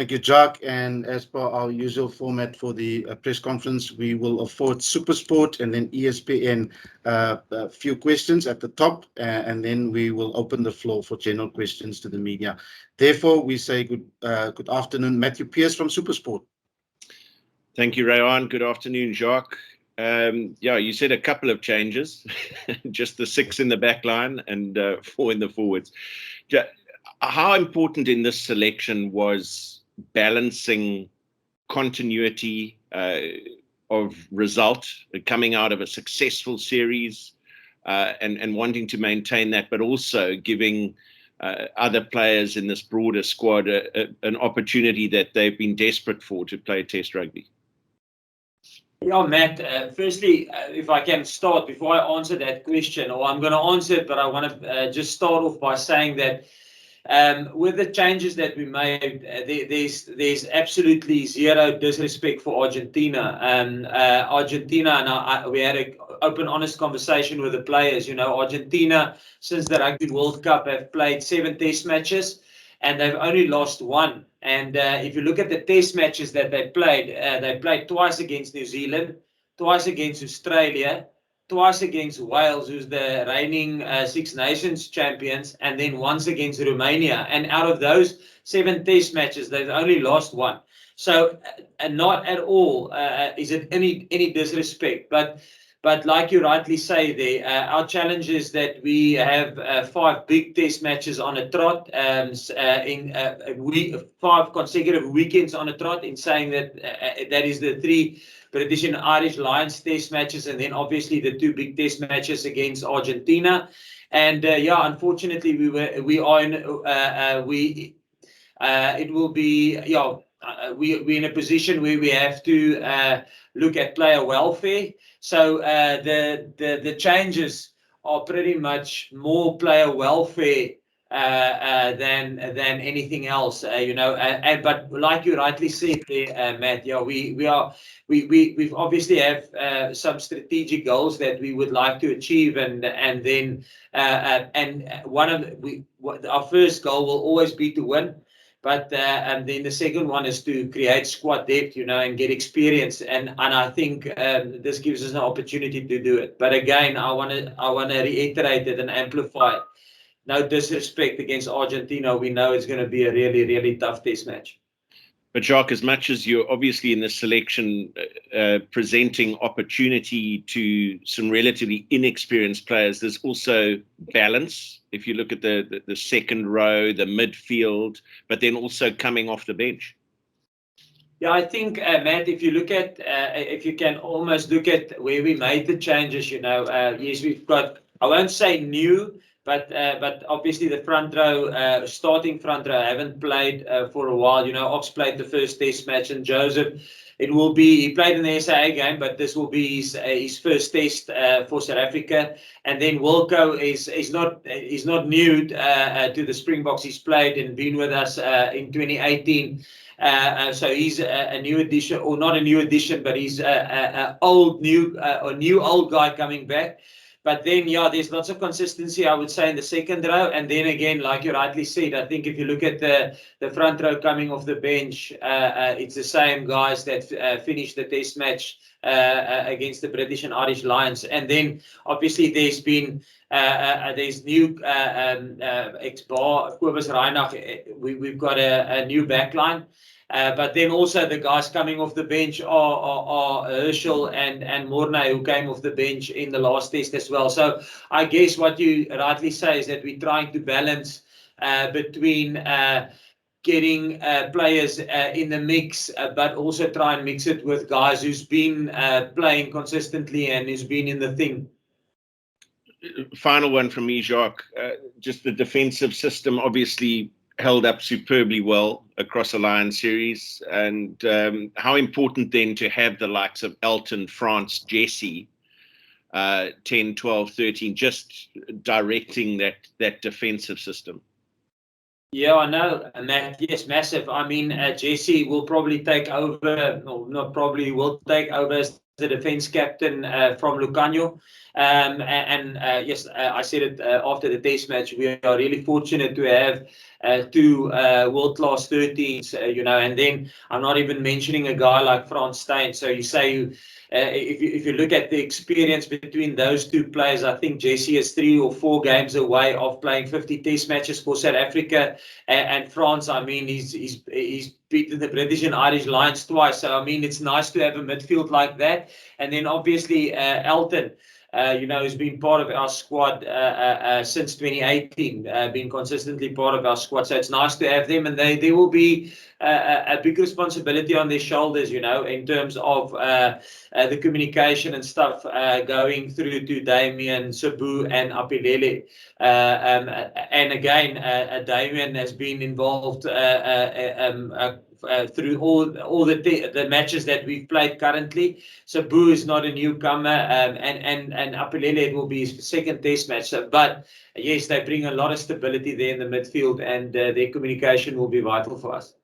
Thank you, Jacques. And as per our usual format for the press conference, we will afford SuperSport and then ESPN a few questions at the top, and then we will open the floor for general questions to the media. Therefore, we say good afternoon, Matthew Pierce from SuperSport. Thank you, Rayan. Good afternoon, Jacques. Yeah, you said a couple of changes, just the 6 in the back line and 4 in the forwards. How important in this selection was balancing continuity of result coming out of a successful series and wanting to maintain that, but also giving other players in this broader squad an opportunity that they've been desperate for to play Test rugby? Yeah, Matt, firstly, if I can start before I answer that question, or I'm going to answer it, but I want to just start off by saying that with the changes that we made, there's absolutely zero disrespect for Argentina. Argentina, and we had an open, honest conversation with the players. You know, Argentina, since the Rugby World Cup, have played 7 test matches, and they've only lost 1. And if you look at the test matches that they played twice against New Zealand, twice against Australia, twice against Wales, who's the reigning Six Nations champions, and then once against Romania. And out of those 7 test matches, they've only lost 1. So not at all is it any disrespect. But like you rightly say there, our challenge is that we have 5 big test matches on a trot, 5 consecutive weekends on a trot, in saying that that is the 3 British and Irish Lions test matches, and then obviously the 2 big test matches against Argentina. And yeah, unfortunately, we're in a position where we have to look at player welfare. So the changes are pretty much more player welfare than anything else, you know. But like you rightly said there, Matt, yeah, we've obviously have some strategic goals that we would like to achieve, and then our first goal will always be to win. But and then the second one is to create squad depth, you know, and get experience. And I think this gives us an opportunity to do it. But again, I want to reiterate it and amplify it. No disrespect against Argentina. We know it's going to be a really, really tough test match. But Jacques, as much as you're obviously in this selection presenting opportunity to some relatively inexperienced players, there's also balance. If you look at the second row, the midfield, but then also coming off the bench. Yeah, I think, Matt, if you look at, if you can almost look at where we made the changes, you know, yes, we've got, I won't say new, but obviously the front row, starting front row, haven't played for a while. You know, Ox played the first test match, and Joseph, he played in the SAA game, but this will be his first test for South Africa. And then Wilco is not new to the Springboks. He's played and been with us in 2018. So he's a new addition, or not a new addition, but he's a new old guy coming back. But then, yeah, there's lots of consistency, I would say, in the second row. And then again, like you rightly said, I think if you look at the front row coming off the bench, it's the same guys that finished the test match against the British and Irish Lions. And then, obviously, there's new ex-bar, Kobus Reinach. We've got a new backline. But then also the guys coming off the bench are Herschel and Mornay, who came off the bench in the last test as well. So I guess what you rightly say is that we're trying to balance between getting players in the mix, but also try and mix it with guys who's been playing consistently and who's been in the thing. Final one from me, Jacques. Just the defensive system obviously held up superbly well across the Lions series, and how important then to have the likes of Elton, France, Jesse, 10, 12, 13, just directing that defensive system. Yeah, I know, Matt. Yes, massive. I mean, Jesse will probably take over, or not probably, will take over as the defence captain from Lucanio. Yes, I said it after the test match. We are really fortunate to have two world-class 13s, and then I'm not even mentioning a guy like Frans Steyn. So you say, if you look at the experience between those two players, I think Jesse is 3 or 4 games away of playing 50 test matches for South Africa. And France, I mean, he's beaten the British and Irish Lions twice. So, I mean, it's nice to have a midfield like that. And then obviously Elton, has been part of our squad since 2018, been consistently part of our squad. So it's nice to have them, and there will be a big responsibility on their shoulders, in terms of the communication and stuff going through to Damien, Sabu, and Apilele. And again, Damien has been involved through all the matches that we've played currently. Sabu is not a newcomer, and Apilele will be his second test match. But yes, they bring a lot of stability there in the midfield, and their communication will be vital for us.